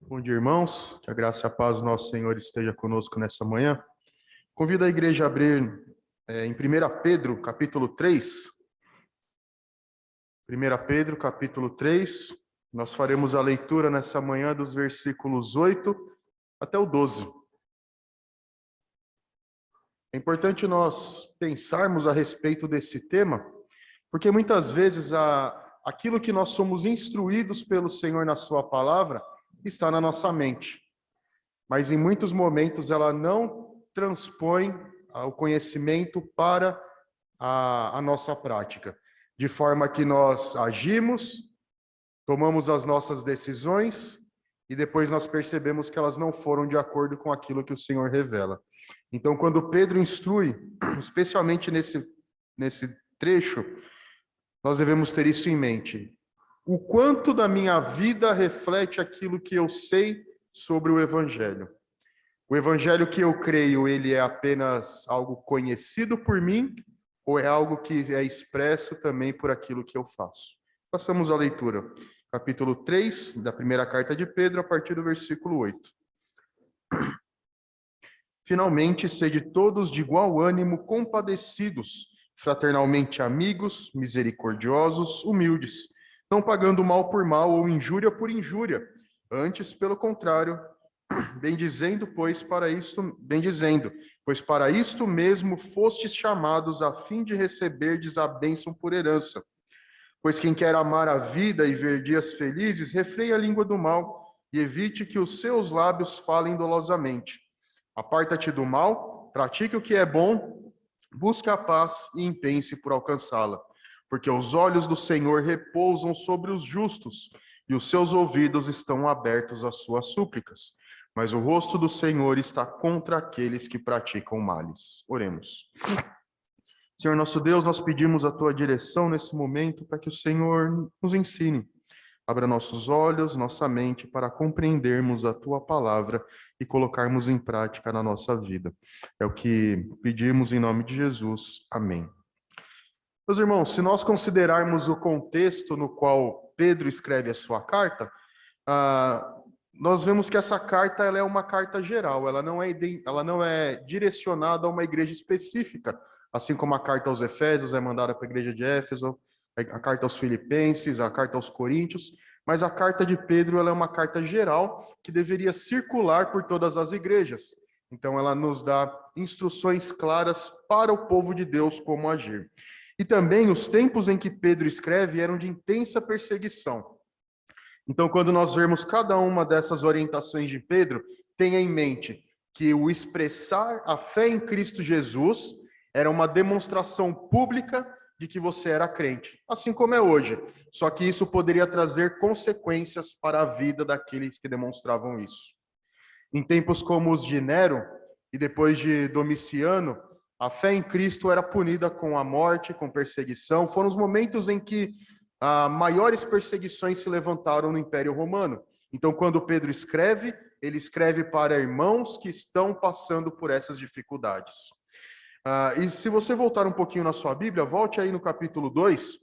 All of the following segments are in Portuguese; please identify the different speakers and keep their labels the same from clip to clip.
Speaker 1: Bom dia, irmãos. Que a graça e a paz do nosso Senhor esteja conosco nessa manhã. Convido a igreja a abrir em 1 Pedro, capítulo 3. 1 Pedro, capítulo 3. Nós faremos a leitura nessa manhã dos versículos 8 até o 12. É importante nós pensarmos a respeito desse tema, porque muitas vezes aquilo que nós somos instruídos pelo Senhor na sua palavra está na nossa mente. Mas em muitos momentos ela não transpõe o conhecimento para a nossa prática, de forma que nós agimos, tomamos as nossas decisões e depois nós percebemos que elas não foram de acordo com aquilo que o Senhor revela. Então, quando Pedro instrui, especialmente nesse trecho, nós devemos ter isso em mente. O quanto da minha vida reflete aquilo que eu sei sobre o Evangelho. O Evangelho que eu creio, ele é apenas algo conhecido por mim ou é algo que é expresso também por aquilo que eu faço? Passamos à leitura. Capítulo 3 da primeira carta de Pedro, a partir do versículo 8. Finalmente, sede todos de igual ânimo, compadecidos, fraternalmente amigos, misericordiosos, humildes, não pagando mal por mal ou injúria por injúria, antes, pelo contrário, bendizendo, pois para isto mesmo fostes chamados a fim de receberdes a bênção por herança. Pois quem quer amar a vida e ver dias felizes, refreie a língua do mal e evite que os seus lábios falem dolosamente. Aparta-te do mal, pratique o que é bom, busque a paz e empenhe-se por alcançá-la. Porque os olhos do Senhor repousam sobre os justos e os seus ouvidos estão abertos às suas súplicas. Mas o rosto do Senhor está contra aqueles que praticam males. Oremos. Senhor nosso Deus, nós pedimos a tua direção nesse momento para que o Senhor nos ensine. Abra nossos olhos, nossa mente para compreendermos a tua palavra e colocarmos em prática na nossa vida. É o que pedimos em nome de Jesus. Amém. Meus irmãos, se nós considerarmos o contexto no qual Pedro escreve a sua carta, nós vemos que essa carta ela é uma carta geral, ela não é direcionada a uma igreja específica, assim como a carta aos Efésios é mandada para a igreja de Éfeso, a carta aos Filipenses, a carta aos Coríntios, mas a carta de Pedro ela é uma carta geral que deveria circular por todas as igrejas. Então ela nos dá instruções claras para o povo de Deus como agir. E também os tempos em que Pedro escreve eram de intensa perseguição. Então, quando nós vemos cada uma dessas orientações de Pedro, tenha em mente que o expressar a fé em Cristo Jesus era uma demonstração pública de que você era crente, assim como é hoje. Só que isso poderia trazer consequências para a vida daqueles que demonstravam isso. Em tempos como os de Nero e depois de Domiciano, a fé em Cristo era punida com a morte, com perseguição. Foram os momentos em que maiores perseguições se levantaram no Império Romano. Então, quando Pedro escreve, ele escreve para irmãos que estão passando por essas dificuldades. E se você voltar um pouquinho na sua Bíblia, volte aí no capítulo 2,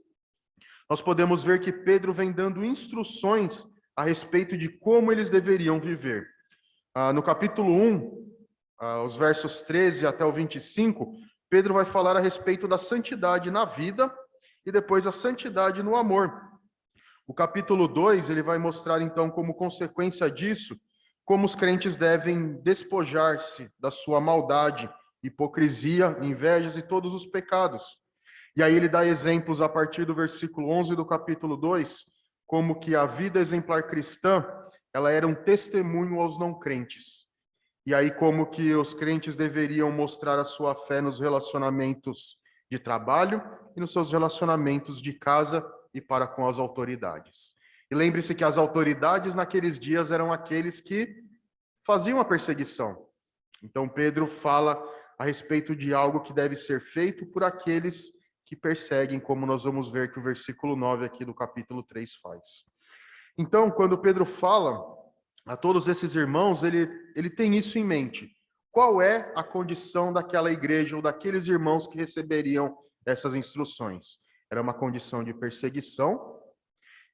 Speaker 1: nós podemos ver que Pedro vem dando instruções a respeito de como eles deveriam viver. No capítulo 1, os versos 13 até o 25, Pedro vai falar a respeito da santidade na vida e depois a santidade no amor. O capítulo 2, ele vai mostrar então como consequência disso, como os crentes devem despojar-se da sua maldade, hipocrisia, invejas e todos os pecados. E aí ele dá exemplos a partir do versículo 11 do capítulo 2, como que a vida exemplar cristã, ela era um testemunho aos não crentes. E aí como que os crentes deveriam mostrar a sua fé nos relacionamentos de trabalho e nos seus relacionamentos de casa e para com as autoridades. E lembre-se que as autoridades naqueles dias eram aqueles que faziam a perseguição. Então Pedro fala a respeito de algo que deve ser feito por aqueles que perseguem, como nós vamos ver que o versículo 9 aqui do capítulo 3 faz. Então, quando Pedro fala a todos esses irmãos, ele tem isso em mente. Qual é a condição daquela igreja ou daqueles irmãos que receberiam essas instruções? Era uma condição de perseguição.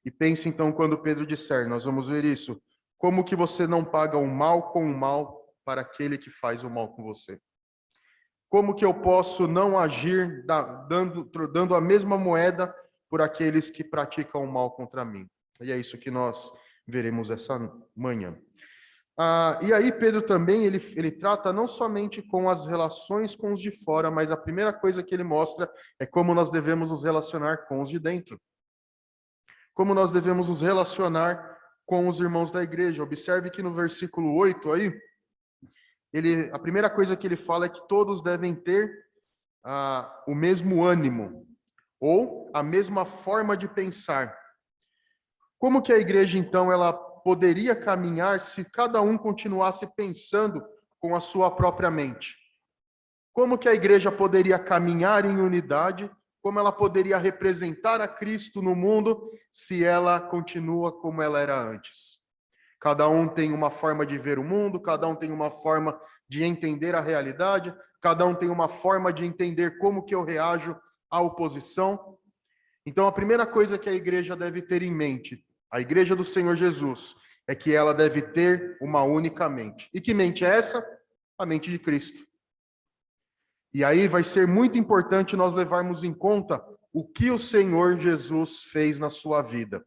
Speaker 1: E pense então quando Pedro disser, nós vamos ver isso, Como que você não paga o mal com o mal para aquele que faz o mal com você? Como que eu posso não agir dando a mesma moeda por aqueles que praticam o mal contra mim? E é isso que nós veremos essa manhã. E aí Pedro também, ele trata não somente com as relações com os de fora, mas a primeira coisa que ele mostra é como nós devemos nos relacionar com os de dentro. Como nós devemos nos relacionar com os irmãos da igreja. Observe que no versículo 8 aí, a primeira coisa que ele fala é que todos devem ter o mesmo ânimo, ou a mesma forma de pensar. Como que a igreja, então, ela poderia caminhar se cada um continuasse pensando com a sua própria mente? Como que a igreja poderia caminhar em unidade? Como ela poderia representar a Cristo no mundo se ela continua como ela era antes? Cada um tem uma forma de ver o mundo, cada um tem uma forma de entender a realidade, cada um tem uma forma de entender como que eu reajo à oposição. Então, a primeira coisa que a igreja deve ter em mente, a igreja do Senhor Jesus, é que ela deve ter uma única mente. E que mente é essa? A mente de Cristo. E aí vai ser muito importante nós levarmos em conta o que o Senhor Jesus fez na sua vida.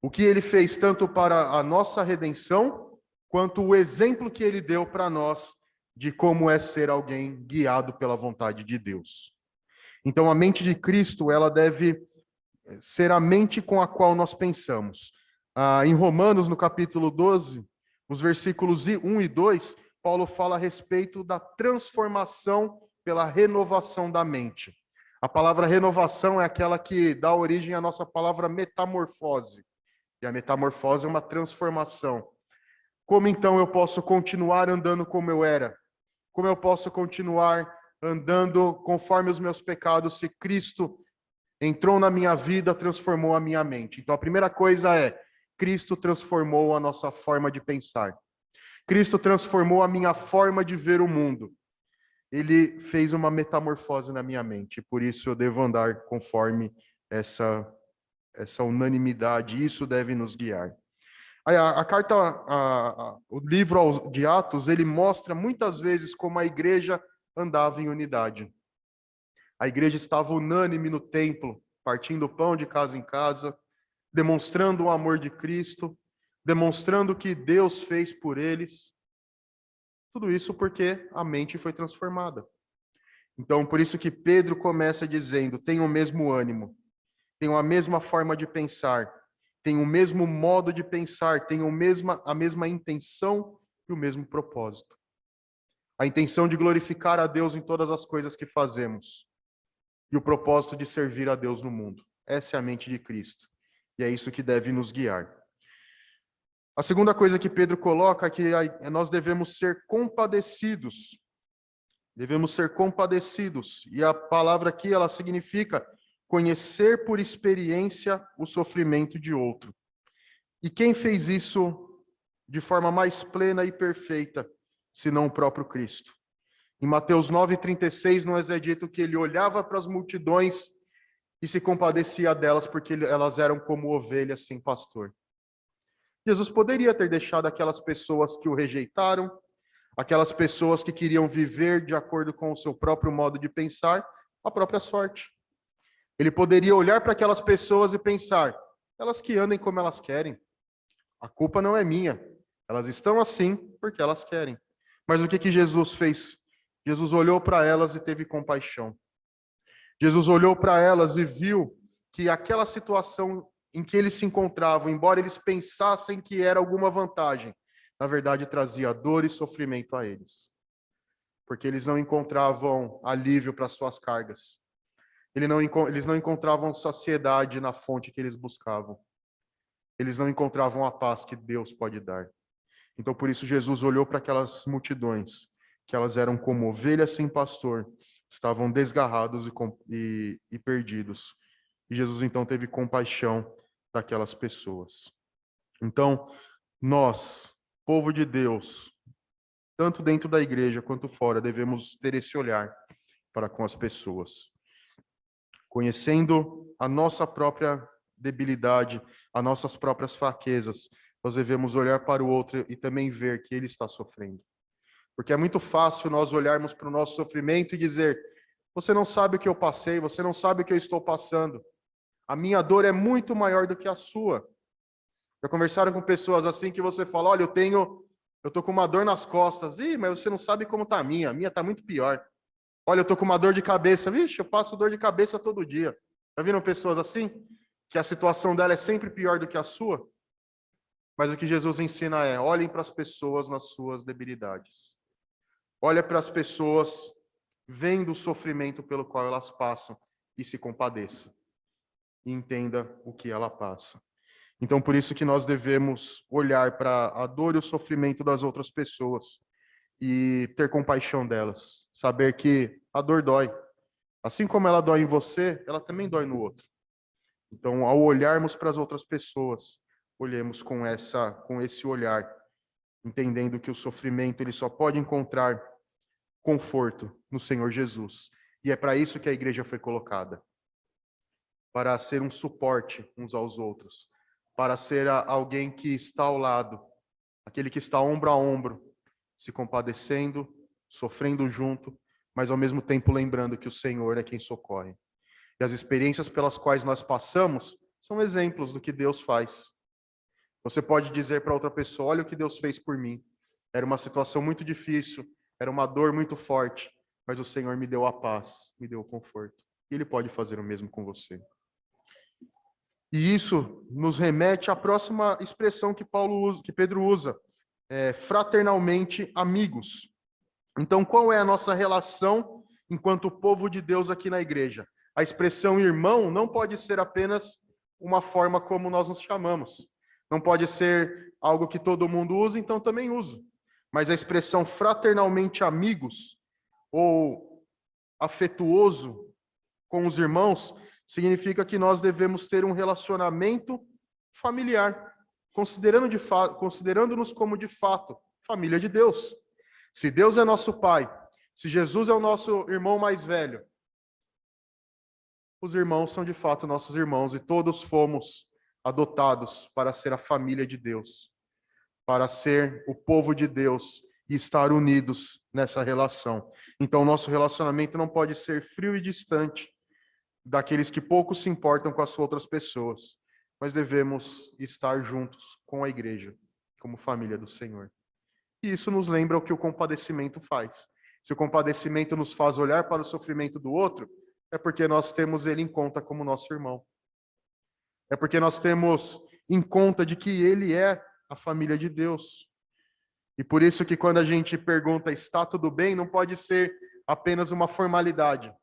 Speaker 1: O que ele fez tanto para a nossa redenção, quanto o exemplo que ele deu para nós de como é ser alguém guiado pela vontade de Deus. Então, a mente de Cristo, ela deve ser a mente com a qual nós pensamos. Em Romanos, no capítulo 12, os versículos 1 e 2, Paulo fala a respeito da transformação pela renovação da mente. A palavra renovação é aquela que dá origem à nossa palavra metamorfose. E a metamorfose é uma transformação. Como então eu posso continuar andando como eu era? Como eu posso continuar andando conforme os meus pecados se Cristo entrou na minha vida, transformou a minha mente? Então a primeira coisa é, Cristo transformou a nossa forma de pensar. Cristo transformou a minha forma de ver o mundo. Ele fez uma metamorfose na minha mente, por isso eu devo andar conforme essa unanimidade, isso deve nos guiar. A carta, o livro de Atos, ele mostra muitas vezes como a igreja andava em unidade. A igreja estava unânime no templo, partindo o pão de casa em casa, demonstrando o amor de Cristo, demonstrando o que Deus fez por eles. Tudo isso porque a mente foi transformada. Então, por isso que Pedro começa dizendo, tenham o mesmo ânimo, tenham a mesma forma de pensar, tenham o mesmo modo de pensar, tenham a mesma intenção e o mesmo propósito. A intenção de glorificar a Deus em todas as coisas que fazemos e o propósito de servir a Deus no mundo. Essa é a mente de Cristo e é isso que deve nos guiar. A segunda coisa que Pedro coloca é que nós devemos ser compadecidos. Devemos ser compadecidos. E a palavra aqui, ela significa conhecer por experiência o sofrimento de outro. E quem fez isso de forma mais plena e perfeita, senão o próprio Cristo? Em Mateus 9:36, nos é dito que ele olhava para as multidões e se compadecia delas, porque elas eram como ovelhas sem pastor. Jesus poderia ter deixado aquelas pessoas que o rejeitaram, aquelas pessoas que queriam viver de acordo com o seu próprio modo de pensar, a própria sorte. Ele poderia olhar para aquelas pessoas e pensar, elas que andem como elas querem. A culpa não é minha. Elas estão assim porque elas querem. Mas o que Jesus fez? Jesus olhou para elas e teve compaixão. Jesus olhou para elas e viu que aquela situação em que eles se encontravam, embora eles pensassem que era alguma vantagem, na verdade trazia dor e sofrimento a eles. Porque eles não encontravam alívio para suas cargas. Eles não encontravam saciedade na fonte que eles buscavam. Eles não encontravam a paz que Deus pode dar. Então, por isso, Jesus olhou para aquelas multidões, que elas eram como ovelhas sem pastor, estavam desgarrados e perdidos. E Jesus, então, teve compaixão daquelas pessoas. Então, nós, povo de Deus, tanto dentro da igreja quanto fora, devemos ter esse olhar para com as pessoas. Conhecendo a nossa própria debilidade, as nossas próprias fraquezas, nós devemos olhar para o outro e também ver que ele está sofrendo. Porque é muito fácil nós olharmos para o nosso sofrimento e dizer: você não sabe o que eu passei, você não sabe o que eu estou passando. A minha dor é muito maior do que a sua. Já conversaram com pessoas assim que você fala: olha, eu tô com uma dor nas costas. Ih, mas você não sabe como tá a minha tá muito pior. Olha, eu tô com uma dor de cabeça. Vixe, eu passo dor de cabeça todo dia. Já viram pessoas assim? Que a situação dela é sempre pior do que a sua? Mas o que Jesus ensina é: olhem para as pessoas nas suas debilidades. Olha para as pessoas vendo o sofrimento pelo qual elas passam e se compadeça. E entenda o que ela passa. Então, por isso que nós devemos olhar para a dor e o sofrimento das outras pessoas e ter compaixão delas. Saber que a dor dói. Assim como ela dói em você, ela também dói no outro. Então, ao olharmos para as outras pessoas, olhemos com esse olhar, entendendo que o sofrimento ele só pode encontrar conforto no Senhor Jesus. E é para isso que a igreja foi colocada, para ser um suporte uns aos outros, para ser alguém que está ao lado, aquele que está ombro a ombro, se compadecendo, sofrendo junto, mas ao mesmo tempo lembrando que o Senhor é quem socorre. E as experiências pelas quais nós passamos são exemplos do que Deus faz. Você pode dizer para outra pessoa: olha o que Deus fez por mim. Era uma situação muito difícil, era uma dor muito forte, mas o Senhor me deu a paz, me deu o conforto. E Ele pode fazer o mesmo com você. E isso nos remete à próxima expressão que Pedro usa, fraternalmente amigos. Então, qual é a nossa relação enquanto povo de Deus aqui na igreja? A expressão irmão não pode ser apenas uma forma como nós nos chamamos. Não pode ser algo que todo mundo usa, então também uso. Mas a expressão fraternalmente amigos ou afetuoso com os irmãos significa que nós devemos ter um relacionamento familiar, considerando-nos como de fato família de Deus. Se Deus é nosso Pai, se Jesus é o nosso irmão mais velho, os irmãos são de fato nossos irmãos e todos fomos adotados para ser a família de Deus, para ser o povo de Deus e estar unidos nessa relação. Então, nosso relacionamento não pode ser frio e distante daqueles que pouco se importam com as outras pessoas, mas devemos estar juntos com a igreja, como família do Senhor. E isso nos lembra o que o compadecimento faz. Se o compadecimento nos faz olhar para o sofrimento do outro, é porque nós temos ele em conta como nosso irmão. É porque nós temos em conta de que ele é a família de Deus. E por isso que quando a gente pergunta, está tudo bem, não pode ser apenas uma formalidade.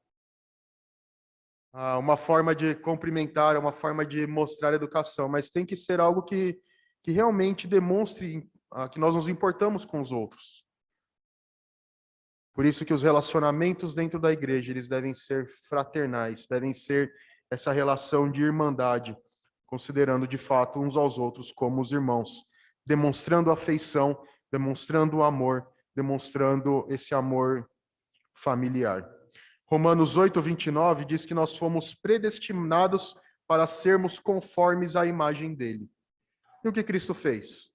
Speaker 1: Uma forma de cumprimentar, uma forma de mostrar educação, mas tem que ser algo que realmente demonstre que nós nos importamos com os outros. Por isso que os relacionamentos dentro da igreja, eles devem ser fraternais, devem ser essa relação de irmandade, considerando de fato uns aos outros como os irmãos, demonstrando afeição, demonstrando amor, demonstrando esse amor familiar. Romanos 8:29 diz que nós fomos predestinados para sermos conformes à imagem dele. E o que Cristo fez?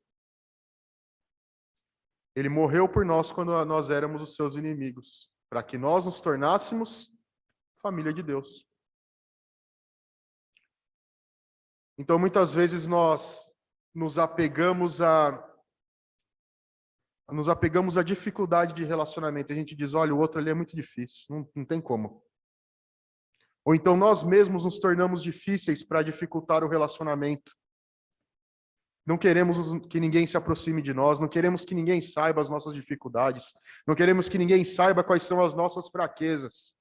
Speaker 1: Ele morreu por nós quando nós éramos os seus inimigos, para que nós nos tornássemos família de Deus. Então, muitas vezes nós nos apegamos à dificuldade de relacionamento. A gente diz: olha, o outro ali é muito difícil, não tem como. Ou então nós mesmos nos tornamos difíceis para dificultar o relacionamento. Não queremos que ninguém se aproxime de nós, não queremos que ninguém saiba as nossas dificuldades, não queremos que ninguém saiba quais são as nossas fraquezas.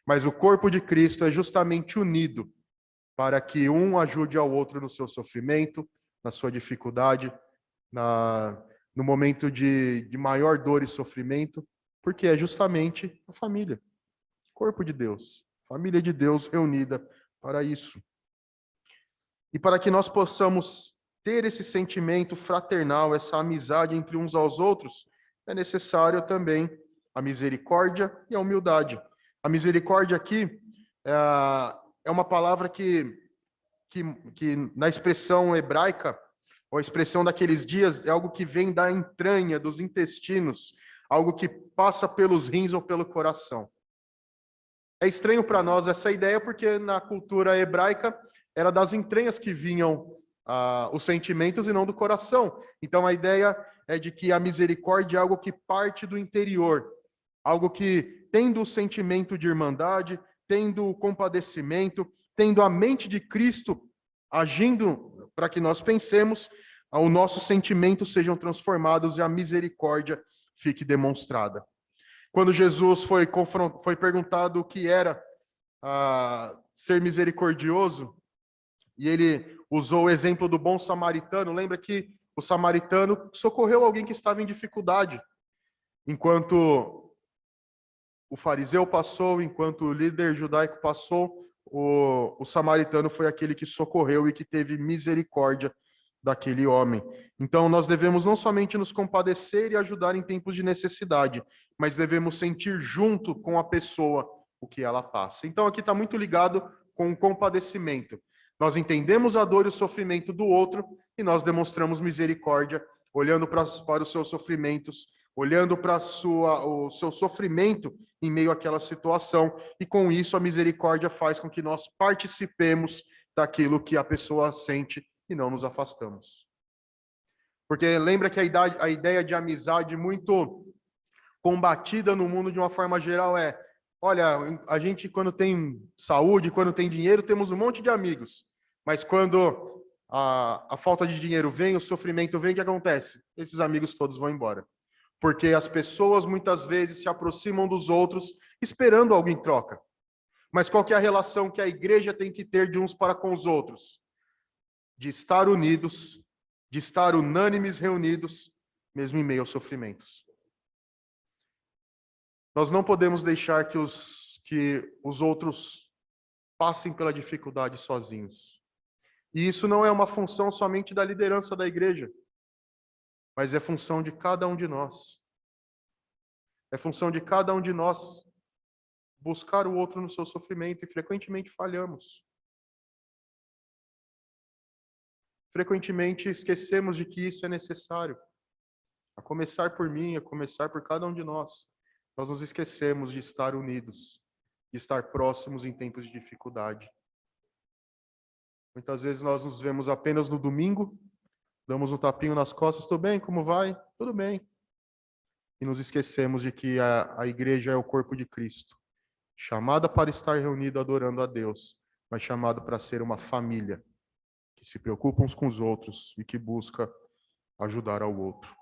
Speaker 1: Mas o corpo de Cristo é justamente unido para que um ajude ao outro no seu sofrimento, na sua dificuldade, no momento de maior dor e sofrimento, porque é justamente a família, corpo de Deus, família de Deus reunida para isso. E para que nós possamos ter esse sentimento fraternal, essa amizade entre uns aos outros, é necessário também a misericórdia e a humildade. A misericórdia aqui é uma palavra que na expressão hebraica, ou a expressão daqueles dias, é algo que vem da entranha, dos intestinos, algo que passa pelos rins ou pelo coração. É estranho para nós essa ideia, porque na cultura hebraica era das entranhas que vinham os sentimentos e não do coração. Então a ideia é de que a misericórdia é algo que parte do interior, algo que, tendo o sentimento de irmandade, tendo o compadecimento, tendo a mente de Cristo agindo para que nós pensemos, os nossos sentimentos sejam transformados e a misericórdia fique demonstrada. Quando Jesus foi perguntado o que era ser misericordioso, e ele usou o exemplo do bom samaritano, lembra que o samaritano socorreu alguém que estava em dificuldade, enquanto o fariseu passou, enquanto o líder judaico passou, o samaritano foi aquele que socorreu e que teve misericórdia daquele homem. Então, nós devemos não somente nos compadecer e ajudar em tempos de necessidade, mas devemos sentir junto com a pessoa o que ela passa. Então, aqui está muito ligado com o compadecimento. Nós entendemos a dor e o sofrimento do outro e nós demonstramos misericórdia, olhando para os seus sofrimentos, olhando para o seu sofrimento em meio àquela situação, e com isso a misericórdia faz com que nós participemos daquilo que a pessoa sente e não nos afastamos. Porque lembra que a ideia de amizade muito combatida no mundo de uma forma geral é: olha, a gente quando tem saúde, quando tem dinheiro, temos um monte de amigos. Mas quando a falta de dinheiro vem, o sofrimento vem, o que acontece? Esses amigos todos vão embora. Porque as pessoas muitas vezes se aproximam dos outros esperando algo em troca. Mas qual que é a relação que a igreja tem que ter de uns para com os outros? De estar unidos, de estar unânimes reunidos, mesmo em meio aos sofrimentos. Nós não podemos deixar que os outros passem pela dificuldade sozinhos. E isso não é uma função somente da liderança da igreja, mas é função de cada um de nós. É função de cada um de nós buscar o outro no seu sofrimento, e frequentemente falhamos. Frequentemente esquecemos de que isso é necessário. A começar por mim, a começar por cada um de nós. Nós nos esquecemos de estar unidos, de estar próximos em tempos de dificuldade. Muitas vezes nós nos vemos apenas no domingo, damos um tapinho nas costas: tudo bem, como vai? Tudo bem. E nos esquecemos de que a igreja é o corpo de Cristo, chamada para estar reunido adorando a Deus, mas chamado para ser uma família, que se preocupa uns com os outros e que busca ajudar ao outro.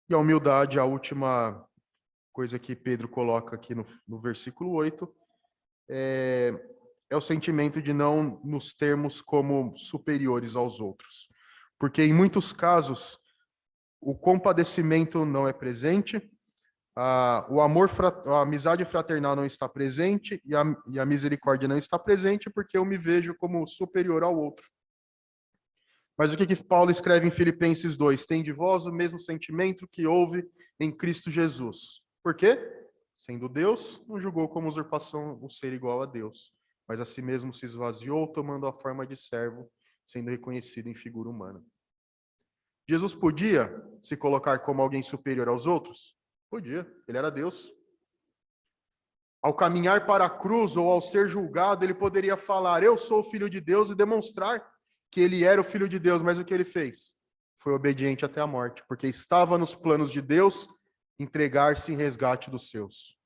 Speaker 1: E a humildade, a última coisa que Pedro coloca aqui no versículo 8, é o sentimento de não nos termos como superiores aos outros. Porque em muitos casos, o compadecimento não é presente, o amor, a amizade fraternal não está presente e a misericórdia não está presente, porque eu me vejo como superior ao outro. Mas o que Paulo escreve em Filipenses 2? Tem de vós o mesmo sentimento que houve em Cristo Jesus. Por quê? Sendo Deus, não julgou como usurpação o ser igual a Deus, mas a si mesmo se esvaziou, tomando a forma de servo, sendo reconhecido em figura humana. Jesus podia se colocar como alguém superior aos outros? Podia, ele era Deus. Ao caminhar para a cruz ou ao ser julgado, ele poderia falar: eu sou o Filho de Deus, e demonstrar que ele era o Filho de Deus. Mas o que ele fez? Foi obediente até a morte, porque estava nos planos de Deus entregar-se em resgate dos seus.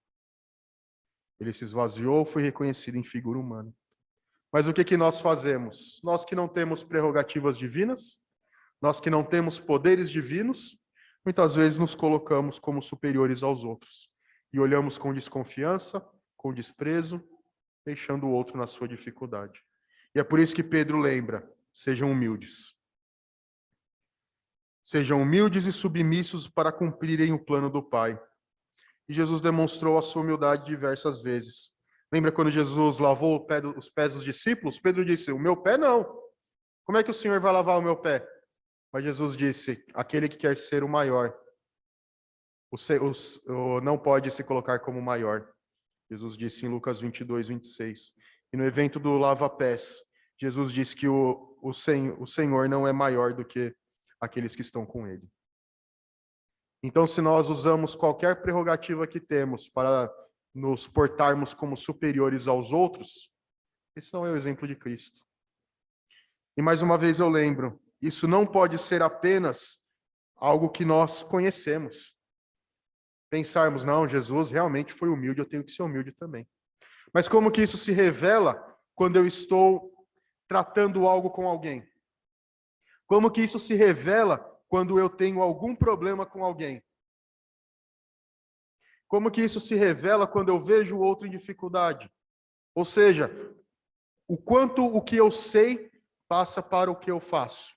Speaker 1: Ele se esvaziou, foi reconhecido em figura humana. Mas o que nós fazemos? Nós que não temos prerrogativas divinas, nós que não temos poderes divinos, muitas vezes nos colocamos como superiores aos outros e olhamos com desconfiança, com desprezo, deixando o outro na sua dificuldade. E é por isso que Pedro lembra: sejam humildes. Sejam humildes e submissos para cumprirem o plano do Pai. E Jesus demonstrou a sua humildade diversas vezes. Lembra quando Jesus lavou os pés dos discípulos? Pedro disse: o meu pé não. Como é que o Senhor vai lavar o meu pé? Mas Jesus disse: aquele que quer ser o maior, não pode se colocar como maior. Jesus disse em Lucas 22, 26. E no evento do lava-pés, Jesus disse que o o Senhor não é maior do que aqueles que estão com ele. Então, se nós usamos qualquer prerrogativa que temos para nos portarmos como superiores aos outros, esse não é o exemplo de Cristo. E mais uma vez eu lembro, isso não pode ser apenas algo que nós conhecemos. Pensarmos, não, Jesus realmente foi humilde, eu tenho que ser humilde também. Mas como que isso se revela quando eu estou tratando algo com alguém? Como que isso se revela quando eu tenho algum problema com alguém? Como que isso se revela quando eu vejo o outro em dificuldade? Ou seja, o quanto o que eu sei passa para o que eu faço.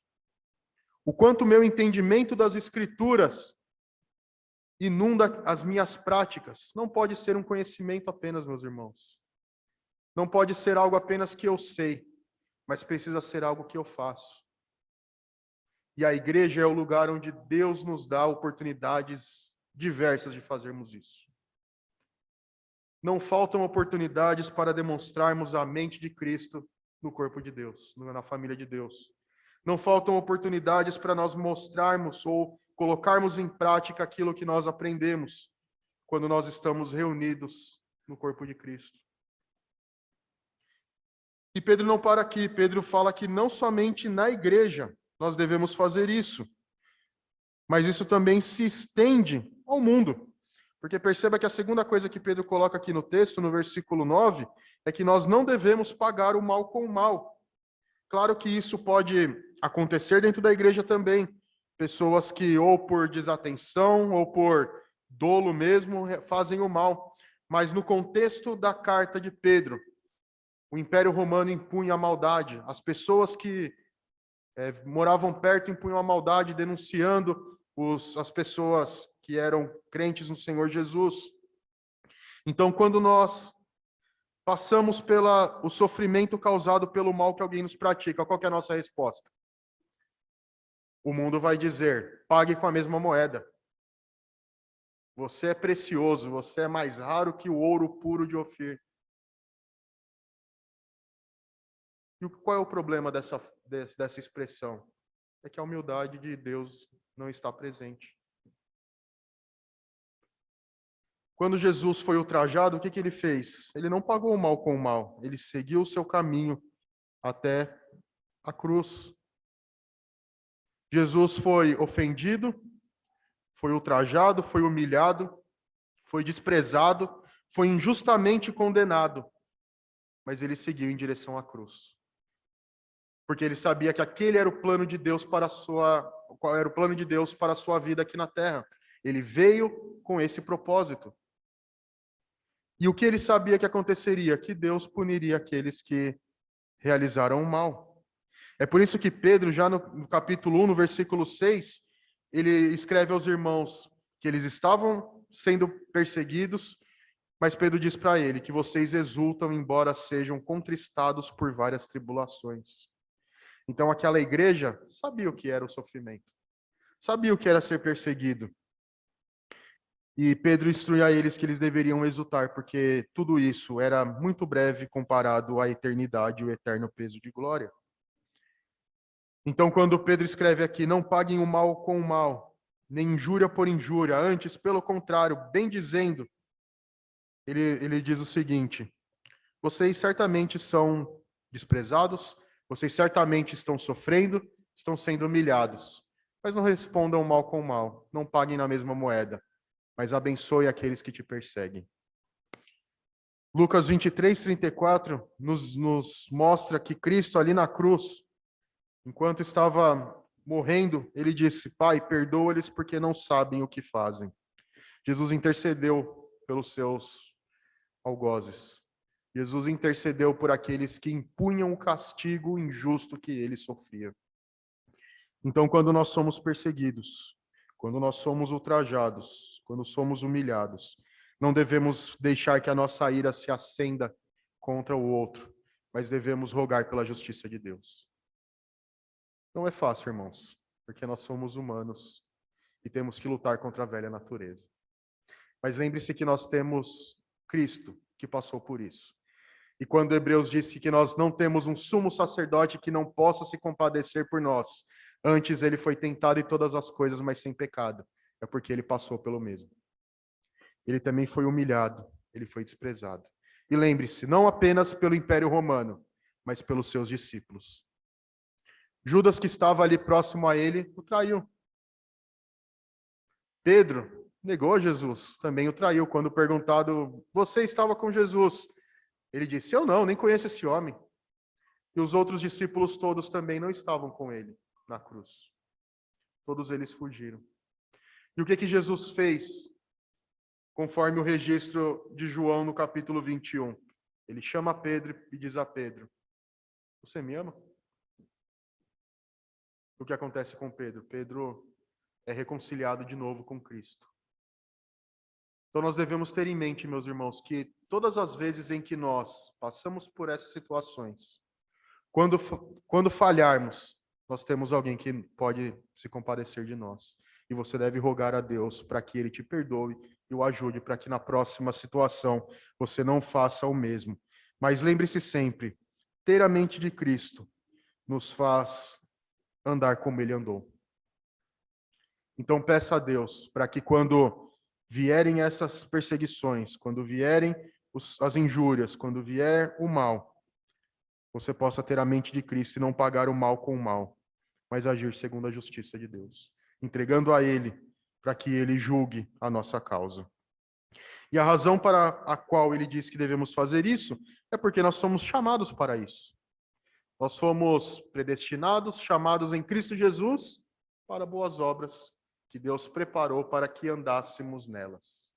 Speaker 1: O quanto o meu entendimento das Escrituras inunda as minhas práticas. Não pode ser um conhecimento apenas, meus irmãos. Não pode ser algo apenas que eu sei, mas precisa ser algo que eu faço. E a igreja é o lugar onde Deus nos dá oportunidades diversas de fazermos isso. Não faltam oportunidades para demonstrarmos a mente de Cristo no corpo de Deus, na família de Deus. Não faltam oportunidades para nós mostrarmos ou colocarmos em prática aquilo que nós aprendemos quando nós estamos reunidos no corpo de Cristo. E Pedro não para aqui. Pedro fala que não somente na igreja nós devemos fazer isso, mas isso também se estende ao mundo. Porque perceba que a segunda coisa que Pedro coloca aqui no texto, no versículo 9, é que nós não devemos pagar o mal com o mal. Claro que isso pode acontecer dentro da igreja também. Pessoas que ou por desatenção ou por dolo mesmo fazem o mal. Mas no contexto da carta de Pedro, o Império Romano impunha a maldade. As pessoas que moravam perto impunham a maldade, denunciando as pessoas que eram crentes no Senhor Jesus. Então, quando nós passamos pelo sofrimento causado pelo mal que alguém nos pratica, qual que é a nossa resposta? O mundo vai dizer, pague com a mesma moeda. Você é precioso, você é mais raro que o ouro puro de Ofir. E qual é o problema dessa expressão? É que a humildade de Deus não está presente. Quando Jesus foi ultrajado, o que ele fez? Ele não pagou o mal com o mal, ele seguiu o seu caminho até a cruz. Jesus foi ofendido, foi ultrajado, foi humilhado, foi desprezado, foi injustamente condenado, mas ele seguiu em direção à cruz. Porque ele sabia que aquele era o plano de Deus qual era o plano de Deus para a sua vida aqui na terra. Ele veio com esse propósito. E o que ele sabia que aconteceria? Que Deus puniria aqueles que realizaram o mal. É por isso que Pedro, já no capítulo 1, no versículo 6, ele escreve aos irmãos que eles estavam sendo perseguidos, mas Pedro diz para ele que vocês exultam, embora sejam contristados por várias tribulações. Então aquela igreja sabia o que era o sofrimento, sabia o que era ser perseguido. E Pedro instrui a eles que eles deveriam exultar, porque tudo isso era muito breve comparado à eternidade e o eterno peso de glória. Então, quando Pedro escreve aqui, não paguem o mal com o mal, nem injúria por injúria, antes, pelo contrário, bem dizendo, ele diz o seguinte: vocês certamente são desprezados, vocês certamente estão sofrendo, estão sendo humilhados, mas não respondam mal com mal, não paguem na mesma moeda, mas abençoe aqueles que te perseguem. Lucas 23:34 nos mostra que Cristo ali na cruz, enquanto estava morrendo, ele disse: Pai, perdoa-lhes porque não sabem o que fazem. Jesus intercedeu pelos seus algozes. Jesus intercedeu por aqueles que impunham o castigo injusto que ele sofria. Então, quando nós somos perseguidos, quando nós somos ultrajados, quando somos humilhados, não devemos deixar que a nossa ira se acenda contra o outro, mas devemos rogar pela justiça de Deus. Não é fácil, irmãos, porque nós somos humanos e temos que lutar contra a velha natureza. Mas lembre-se que nós temos Cristo, que passou por isso. E quando Hebreus diz que nós não temos um sumo sacerdote que não possa se compadecer por nós, antes ele foi tentado em todas as coisas, mas sem pecado, é porque ele passou pelo mesmo. Ele também foi humilhado, ele foi desprezado. E lembre-se, não apenas pelo Império Romano, mas pelos seus discípulos. Judas, que estava ali próximo a ele, o traiu. Pedro negou Jesus, também o traiu. Quando perguntado, você estava com Jesus? Ele disse, eu não, nem conheço esse homem. E os outros discípulos todos também não estavam com ele na cruz. Todos eles fugiram. E o que Jesus fez? Conforme o registro de João no capítulo 21. Ele chama Pedro e diz a Pedro, você me ama? O que acontece com Pedro? Pedro é reconciliado de novo com Cristo. Então nós devemos ter em mente, meus irmãos, que todas as vezes em que nós passamos por essas situações, quando falharmos, nós temos alguém que pode se compadecer de nós. E você deve rogar a Deus para que Ele te perdoe e o ajude para que na próxima situação você não faça o mesmo. Mas lembre-se sempre, ter a mente de Cristo nos faz andar como Ele andou. Então peça a Deus para que quando vierem essas perseguições, quando vierem as injúrias, quando vier o mal, você possa ter a mente de Cristo e não pagar o mal com o mal, mas agir segundo a justiça de Deus, entregando a Ele para que Ele julgue a nossa causa. E a razão para a qual Ele diz que devemos fazer isso é porque nós somos chamados para isso. Nós fomos predestinados, chamados em Cristo Jesus para boas obras que Deus preparou para que andássemos nelas.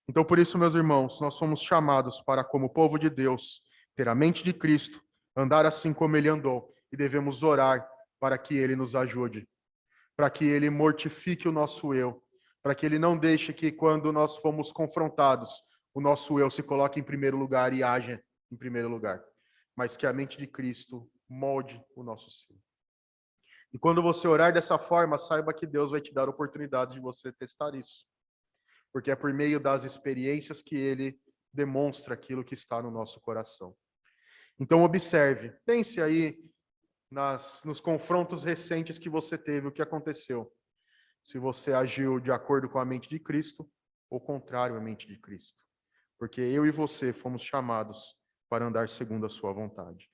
Speaker 1: Então, por isso, meus irmãos, nós somos chamados para, como povo de Deus, ter a mente de Cristo, andar assim como Ele andou, e devemos orar para que Ele nos ajude, para que Ele mortifique o nosso eu, para que Ele não deixe que, quando nós fomos confrontados, o nosso eu se coloque em primeiro lugar e haja em primeiro lugar, mas que a mente de Cristo molde o nosso ser. E quando você orar dessa forma, saiba que Deus vai te dar a oportunidade de você testar isso. Porque é por meio das experiências que Ele demonstra aquilo que está no nosso coração. Então observe, pense aí nos confrontos recentes que você teve, o que aconteceu. Se você agiu de acordo com a mente de Cristo, ou contrário à mente de Cristo. Porque eu e você fomos chamados para andar segundo a sua vontade.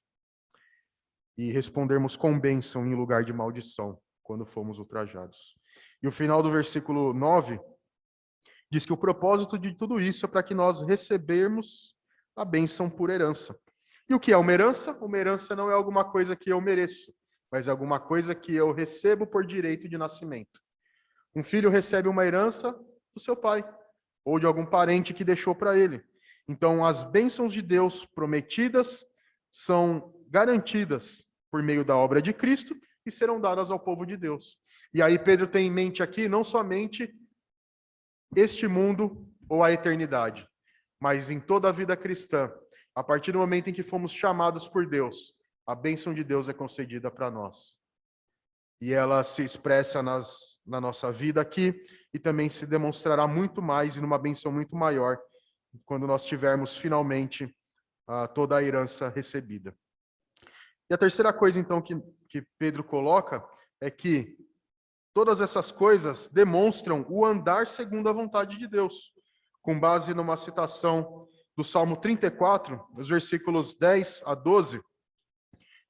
Speaker 1: E respondermos com bênção em lugar de maldição, quando fomos ultrajados. E o final do versículo 9 diz que o propósito de tudo isso é para que nós recebermos a bênção por herança. E o que é uma herança? Uma herança não é alguma coisa que eu mereço, mas é alguma coisa que eu recebo por direito de nascimento. Um filho recebe uma herança do seu pai, ou de algum parente que deixou para ele. Então, as bênçãos de Deus prometidas são garantidas por meio da obra de Cristo e serão dadas ao povo de Deus. E aí Pedro tem em mente aqui não somente este mundo ou a eternidade, mas em toda a vida cristã, a partir do momento em que fomos chamados por Deus, a bênção de Deus é concedida para nós. E ela se expressa na nossa vida aqui e também se demonstrará muito mais e numa bênção muito maior quando nós tivermos finalmente toda a herança recebida. E a terceira coisa, então, que Pedro coloca é que todas essas coisas demonstram o andar segundo a vontade de Deus, com base numa citação do Salmo 34, os versículos 10 a 12,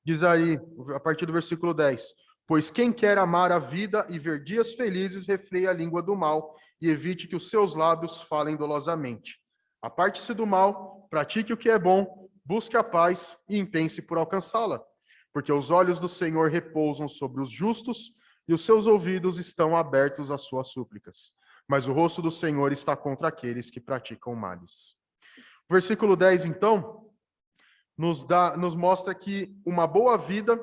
Speaker 1: diz aí, a partir do versículo 10, pois quem quer amar a vida e ver dias felizes, refreia a língua do mal e evite que os seus lábios falem dolosamente. Aparte-se do mal, pratique o que é bom, busque a paz e empenhe-se por alcançá-la, porque os olhos do Senhor repousam sobre os justos e os seus ouvidos estão abertos às suas súplicas. Mas o rosto do Senhor está contra aqueles que praticam males. O versículo 10, então, nos mostra que uma boa vida,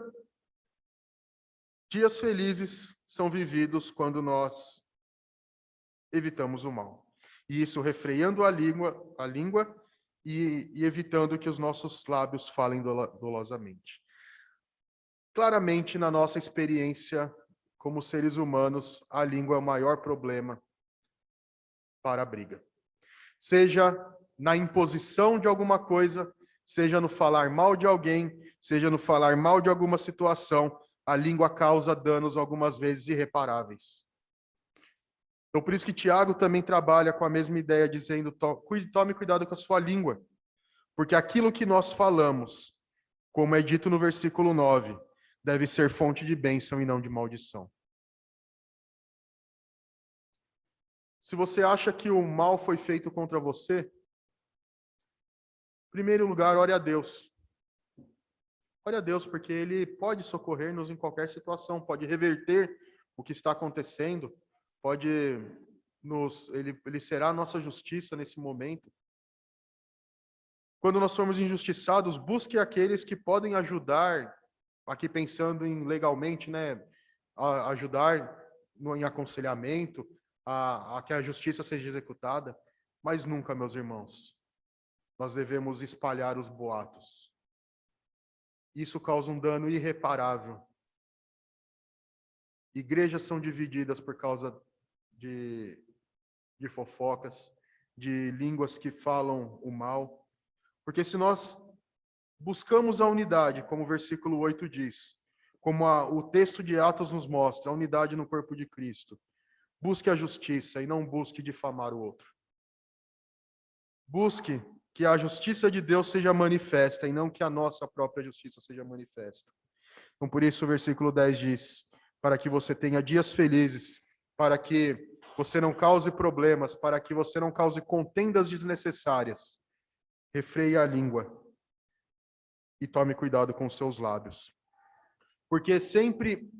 Speaker 1: dias felizes são vividos quando nós evitamos o mal. E isso refreando a língua e evitando que os nossos lábios falem dolosamente. Claramente, na nossa experiência como seres humanos, a língua é o maior problema para a briga. Seja na imposição de alguma coisa, seja no falar mal de alguém, seja no falar mal de alguma situação, a língua causa danos algumas vezes irreparáveis. Então, por isso que Tiago também trabalha com a mesma ideia, dizendo, tome cuidado com a sua língua, porque aquilo que nós falamos, como é dito no versículo 9, deve ser fonte de bênção e não de maldição. Se você acha que o mal foi feito contra você, em primeiro lugar, ore a Deus. Ore a Deus, porque Ele pode socorrer-nos em qualquer situação, pode reverter o que está acontecendo, Ele será a nossa justiça nesse momento. Quando nós somos injustiçados, busque aqueles que podem ajudar, aqui pensando em legalmente, né, ajudar em aconselhamento, a que a justiça seja executada, mas nunca, meus irmãos, nós devemos espalhar os boatos. Isso causa um dano irreparável. Igrejas são divididas por causa de fofocas, de línguas que falam o mal. Porque se nós buscamos a unidade, como o versículo 8 diz, como o texto de Atos nos mostra, a unidade no corpo de Cristo, busque a justiça e não busque difamar o outro. Busque que a justiça de Deus seja manifesta e não que a nossa própria justiça seja manifesta. Então, por isso o versículo 10 diz, para que você tenha dias felizes, para que você não cause problemas, para que você não cause contendas desnecessárias, refreie a língua e tome cuidado com os seus lábios. Porque sempre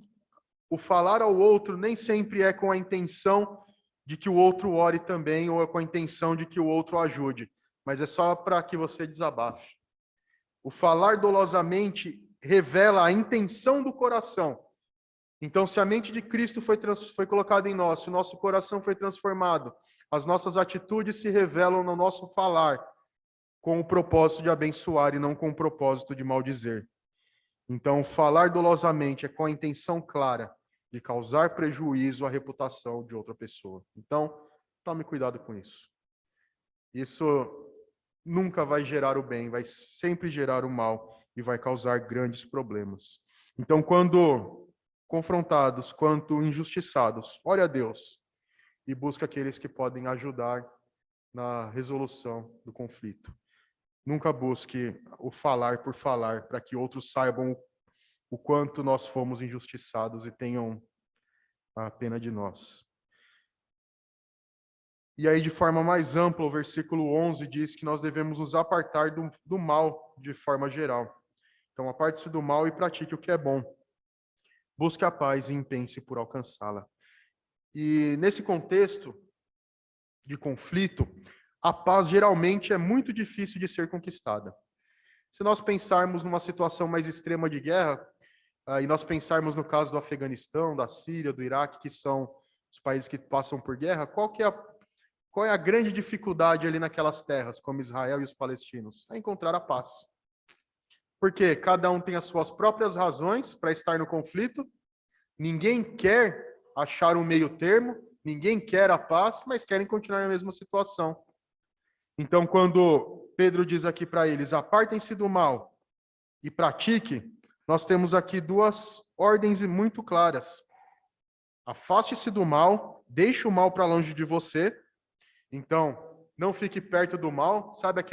Speaker 1: o falar ao outro nem sempre é com a intenção de que o outro ore também ou é com a intenção de que o outro ajude, mas é só para que você desabafe. O falar dolosamente revela a intenção do coração. Então, se a mente de Cristo foi colocada em nós, se o nosso coração foi transformado, as nossas atitudes se revelam no nosso falar, com o propósito de abençoar e não com o propósito de maldizer. Então, falar dolosamente é com a intenção clara de causar prejuízo à reputação de outra pessoa. Então, tome cuidado com isso. Isso nunca vai gerar o bem, vai sempre gerar o mal e vai causar grandes problemas. Então, quando confrontados, quanto injustiçados, ore a Deus e busque aqueles que podem ajudar na resolução do conflito. Nunca busque o falar por falar, para que outros saibam o quanto nós fomos injustiçados e tenham a pena de nós. E aí, de forma mais ampla, o versículo 11 diz que nós devemos nos apartar do mal de forma geral. Então, aparte-se do mal e pratique o que é bom. Busque a paz e empenhe-se por alcançá-la. E nesse contexto de conflito, a paz geralmente é muito difícil de ser conquistada. Se nós pensarmos numa situação mais extrema de guerra, e nós pensarmos no caso do Afeganistão, da Síria, do Iraque, que são os países que passam por guerra, qual é a grande dificuldade ali naquelas terras, como Israel e os palestinos? É encontrar a paz. Porque cada um tem as suas próprias razões para estar no conflito, ninguém quer achar um meio termo, ninguém quer a paz, mas querem continuar na mesma situação. Então, quando Pedro diz aqui para eles, apartem-se do mal e pratique, nós temos aqui duas ordens muito claras. Afaste-se do mal, deixe o mal para longe de você. Então, não fique perto do mal. Sabe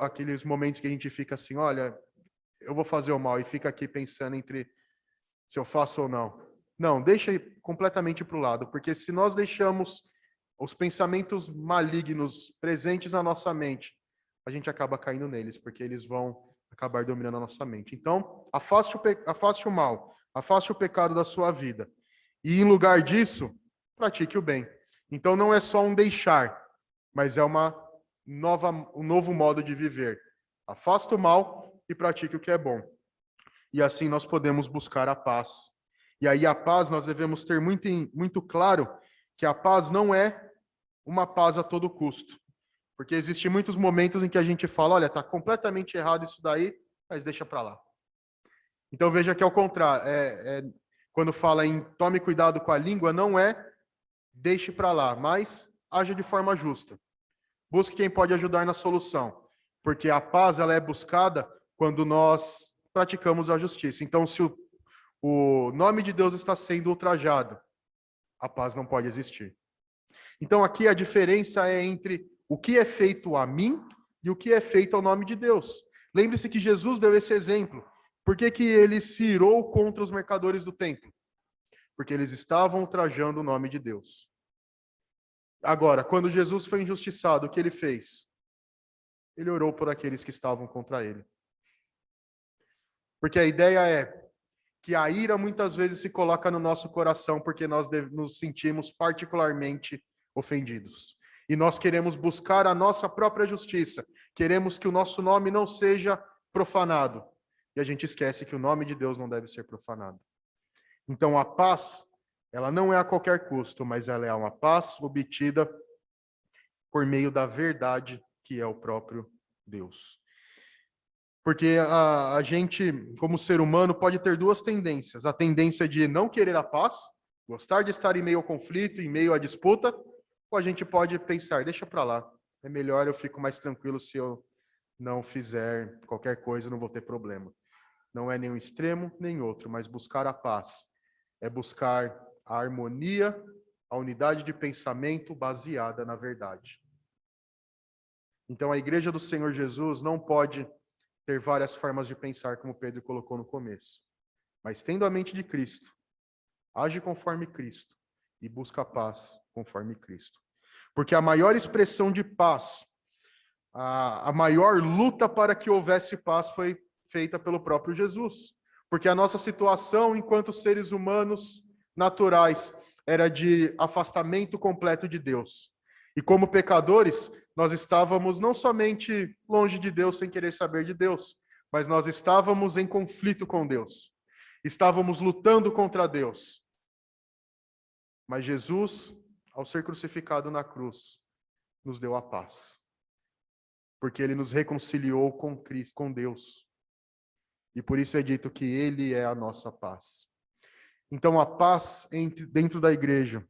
Speaker 1: aqueles momentos que a gente fica assim, olha, eu vou fazer o mal, e fica aqui pensando entre se eu faço ou não. Não, deixa completamente para o lado, porque se nós deixamos os pensamentos malignos presentes na nossa mente, a gente acaba caindo neles, porque eles vão acabar dominando a nossa mente. Então, afaste o mal, afaste o pecado da sua vida. E, em lugar disso, pratique o bem. Então, não é só um deixar, mas é um novo modo de viver. Afaste o mal e pratique o que é bom. E assim nós podemos buscar a paz. E aí a paz, nós devemos ter muito claro que a paz não é uma paz a todo custo. Porque existem muitos momentos em que a gente fala, olha, está completamente errado isso daí, mas deixa para lá. Então veja que é o contrário. Quando fala em tome cuidado com a língua, não é deixe para lá, mas haja de forma justa. busque quem pode ajudar na solução, porque a paz ela é buscada quando nós praticamos a justiça. Então, se o nome de Deus está sendo ultrajado, a paz não pode existir. Então, aqui a diferença é entre o que é feito a mim e o que é feito ao nome de Deus. Lembre-se que Jesus deu esse exemplo. Por que que ele se irou contra os mercadores do templo? Porque eles estavam ultrajando o nome de Deus. Agora, quando Jesus foi injustiçado, o que ele fez? Ele orou por aqueles que estavam contra ele. Porque a ideia é que a ira muitas vezes se coloca no nosso coração porque nós nos sentimos particularmente ofendidos. E nós queremos buscar a nossa própria justiça. Queremos que o nosso nome não seja profanado. E a gente esquece que o nome de Deus não deve ser profanado. Então a paz, ela não é a qualquer custo, mas ela é uma paz obtida por meio da verdade, que é o próprio Deus. Porque a gente, como ser humano, pode ter duas tendências. A tendência de não querer a paz, gostar de estar em meio ao conflito, em meio à disputa, ou a gente pode pensar, deixa para lá, é melhor, eu fico mais tranquilo se eu não fizer qualquer coisa, não vou ter problema. Não é nenhum extremo, nem outro, mas buscar a paz é buscar a harmonia, a unidade de pensamento baseada na verdade. Então a igreja do Senhor Jesus não pode ter várias formas de pensar, como Pedro colocou no começo. Mas tendo a mente de Cristo, age conforme Cristo e busca a paz conforme Cristo. Porque a maior expressão de paz, a maior luta para que houvesse paz foi feita pelo próprio Jesus. Porque a nossa situação enquanto seres humanos naturais era de afastamento completo de Deus. E como pecadores, nós estávamos não somente longe de Deus sem querer saber de Deus, mas nós estávamos em conflito com Deus. Estávamos lutando contra Deus. Mas Jesus, ao ser crucificado na cruz, nos deu a paz. Porque ele nos reconciliou com Cristo, com Deus. E por isso é dito que ele é a nossa paz. Então a paz dentro da igreja,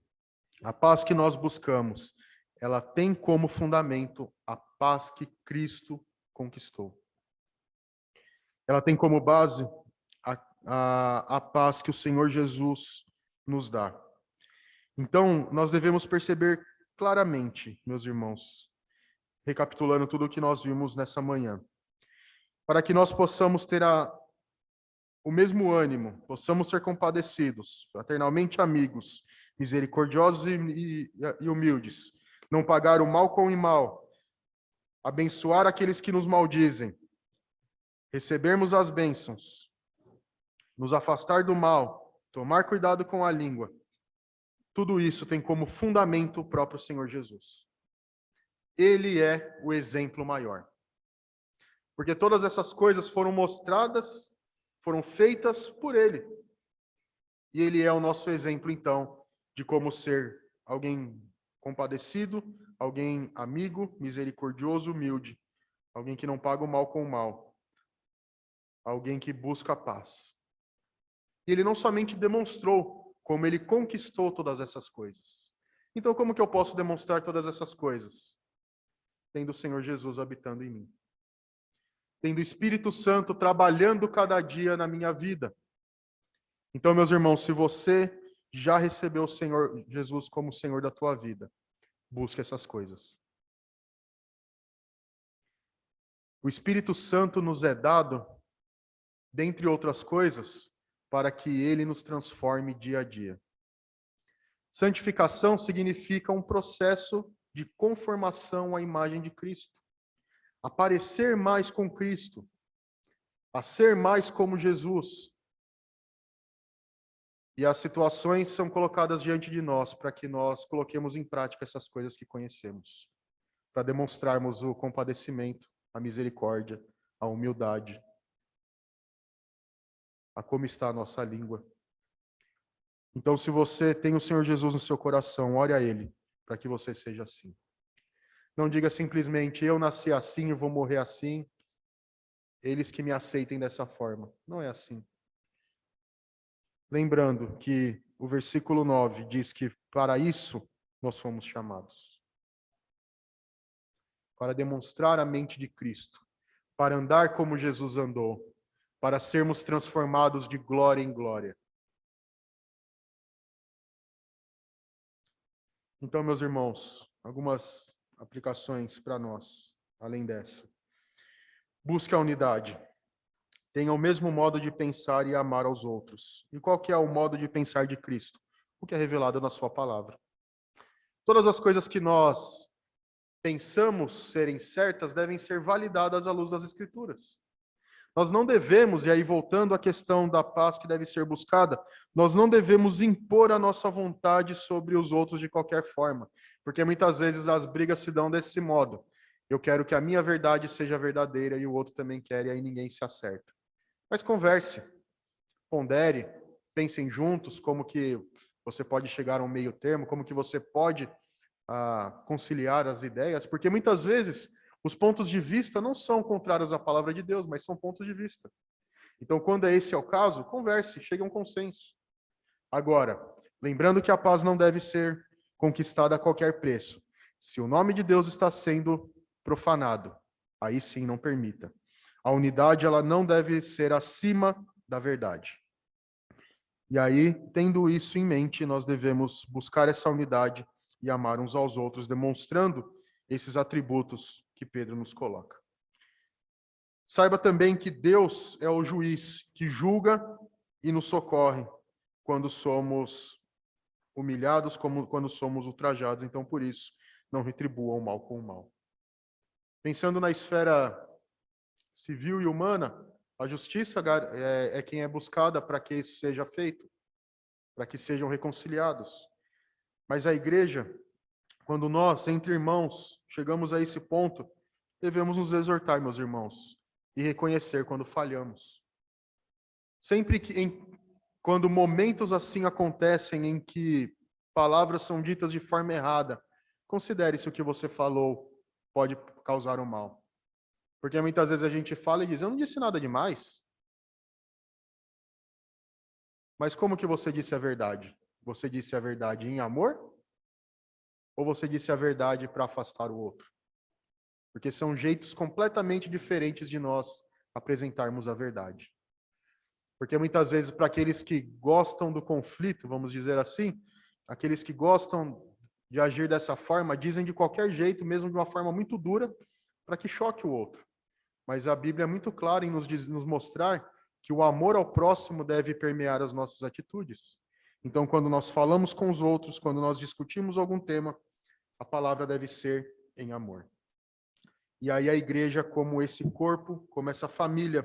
Speaker 1: a paz que nós buscamos, ela tem como fundamento a paz que Cristo conquistou. Ela tem como base a paz que o Senhor Jesus nos dá. Então, nós devemos perceber claramente, meus irmãos, recapitulando tudo o que nós vimos nessa manhã, para que nós possamos ter o mesmo ânimo, possamos ser compadecidos, fraternalmente amigos, misericordiosos e humildes, não pagar o mal com o mal, abençoar aqueles que nos maldizem, recebermos as bênçãos, nos afastar do mal, tomar cuidado com a língua. Tudo isso tem como fundamento o próprio Senhor Jesus. Ele é o exemplo maior. Porque todas essas coisas foram mostradas, foram feitas por ele. E ele é o nosso exemplo, então, de como ser alguém compadecido, alguém amigo, misericordioso, humilde, alguém que não paga o mal com o mal, alguém que busca a paz. E ele não somente demonstrou, como ele conquistou todas essas coisas. Então, como que eu posso demonstrar todas essas coisas? Tendo o Senhor Jesus habitando em mim. Tendo o Espírito Santo trabalhando cada dia na minha vida. Então, meus irmãos, se você já recebeu o Senhor Jesus como Senhor da tua vida, busque essas coisas. O Espírito Santo nos é dado, dentre outras coisas, para que ele nos transforme dia a dia. Santificação significa um processo de conformação à imagem de Cristo. A parecer mais com Cristo. A ser mais como Jesus. E as situações são colocadas diante de nós para que nós coloquemos em prática essas coisas que conhecemos. Para demonstrarmos o compadecimento, a misericórdia, a humildade, a como está a nossa língua. Então, se você tem o Senhor Jesus no seu coração, ore a Ele, para que você seja assim. Não diga simplesmente, eu nasci assim e vou morrer assim, eles que me aceitem dessa forma. Não é assim. Lembrando que o versículo 9 diz que para isso nós fomos chamados. para demonstrar a mente de Cristo, para andar como Jesus andou, para sermos transformados de glória em glória. Então, meus irmãos, algumas aplicações para nós, além dessa. Busque a unidade. Tenha o mesmo modo de pensar e amar aos outros. E qual que é o modo de pensar de Cristo? O que é revelado na sua palavra. Todas as coisas que nós pensamos serem certas devem ser validadas à luz das Escrituras. Nós não devemos, e aí voltando à questão da paz que deve ser buscada, nós não devemos impor a nossa vontade sobre os outros de qualquer forma, porque muitas vezes as brigas se dão desse modo. Eu quero que a minha verdade seja verdadeira e o outro também quer, e aí ninguém se acerta. Mas converse, pondere, pensem juntos como que você pode chegar a um meio termo, como que você pode conciliar as ideias, porque muitas vezes os pontos de vista não são contrários à palavra de Deus, mas são pontos de vista. Então, quando esse é o caso, converse, chegue a um consenso. Agora, lembrando que a paz não deve ser conquistada a qualquer preço. Se o nome de Deus está sendo profanado, aí sim não permita. A unidade, ela não deve ser acima da verdade. E aí, tendo isso em mente, nós devemos buscar essa unidade e amar uns aos outros, demonstrando esses atributos que Pedro nos coloca. Saiba também que Deus é o juiz que julga e nos socorre quando somos humilhados, como quando somos ultrajados. Então, por isso, não retribuam o mal com o mal. Pensando na esfera civil e humana, a justiça é quem é buscada para que isso seja feito, para que sejam reconciliados. Mas a igreja, quando nós, entre irmãos, chegamos a esse ponto, devemos nos exortar, meus irmãos, e reconhecer quando falhamos. Sempre quando momentos assim acontecem em que palavras são ditas de forma errada, considere se o que você falou pode causar um mal. Porque muitas vezes a gente fala e diz, eu não disse nada demais. Mas como que você disse a verdade? Você disse a verdade em amor? Ou você disse a verdade para afastar o outro? Porque são jeitos completamente diferentes de nós apresentarmos a verdade. Porque muitas vezes, para aqueles que gostam do conflito, vamos dizer assim, aqueles que gostam de agir dessa forma, dizem de qualquer jeito, mesmo de uma forma muito dura, para que choque o outro. Mas a Bíblia é muito clara em nos mostrar que o amor ao próximo deve permear as nossas atitudes. Então, quando nós falamos com os outros, quando nós discutimos algum tema, a palavra deve ser em amor. E aí a igreja, como esse corpo, como essa família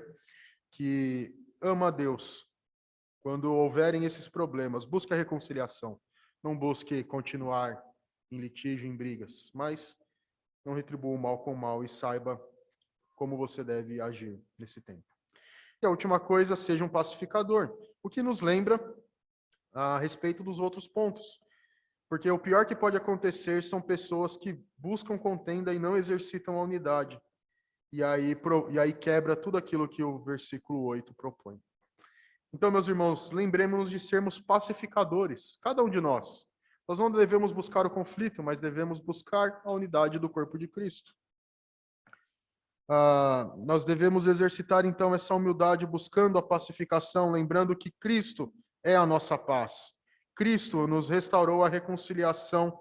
Speaker 1: que ama a Deus, quando houverem esses problemas, busque a reconciliação. Não busque continuar em litígio, em brigas, mas não retribua o mal com o mal e saiba como você deve agir nesse tempo. E a última coisa, seja um pacificador, o que nos lembra a respeito dos outros pontos. Porque o pior que pode acontecer são pessoas que buscam contenda e não exercitam a unidade. E aí quebra tudo aquilo que o versículo 8 propõe. Então, meus irmãos, lembremos-nos de sermos pacificadores, cada um de nós. Nós não devemos buscar o conflito, mas devemos buscar a unidade do corpo de Cristo. Nós devemos exercitar, então, essa humildade buscando a pacificação, lembrando que Cristo é a nossa paz. Cristo nos restaurou a reconciliação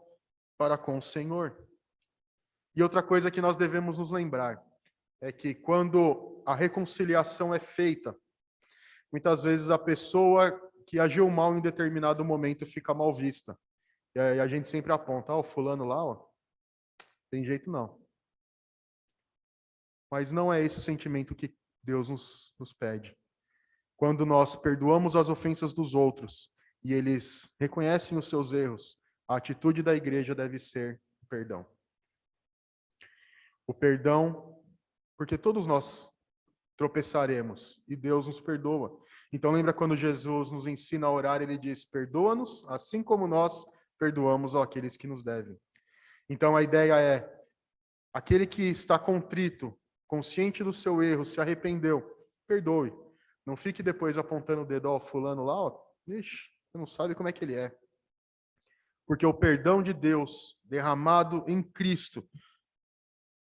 Speaker 1: para com o Senhor. E outra coisa que nós devemos nos lembrar é que quando a reconciliação é feita, muitas vezes a pessoa que agiu mal em determinado momento fica mal vista. E aí a gente sempre aponta, o fulano lá, tem jeito não. Mas não é esse o sentimento que Deus nos pede. Quando nós perdoamos as ofensas dos outros e eles reconhecem os seus erros, a atitude da igreja deve ser o perdão. O perdão, porque todos nós tropeçaremos e Deus nos perdoa. Então lembra quando Jesus nos ensina a orar, ele diz, perdoa-nos assim como nós perdoamos aqueles que nos devem. Então a ideia é, aquele que está contrito, consciente do seu erro, se arrependeu, perdoe. Não fique depois apontando o dedo ao fulano lá, ixi, você não sabe como é que ele é. Porque o perdão de Deus derramado em Cristo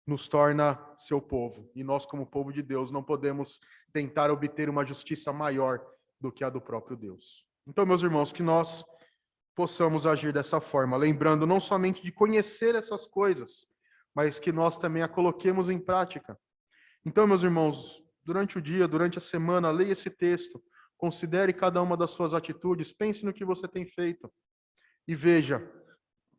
Speaker 1: nos torna seu povo. E nós, como povo de Deus, não podemos tentar obter uma justiça maior do que a do próprio Deus. Então, meus irmãos, que nós possamos agir dessa forma, lembrando não somente de conhecer essas coisas, mas que nós também a coloquemos em prática. Então, meus irmãos, durante o dia, durante a semana, leia esse texto, considere cada uma das suas atitudes, pense no que você tem feito e veja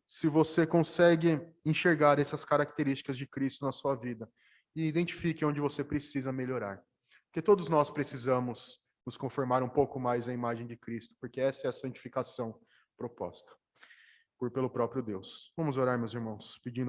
Speaker 1: se você consegue enxergar essas características de Cristo na sua vida e identifique onde você precisa melhorar. Porque todos nós precisamos nos conformar um pouco mais à imagem de Cristo, porque essa é a santificação proposta pelo próprio Deus. Vamos orar, meus irmãos, pedindo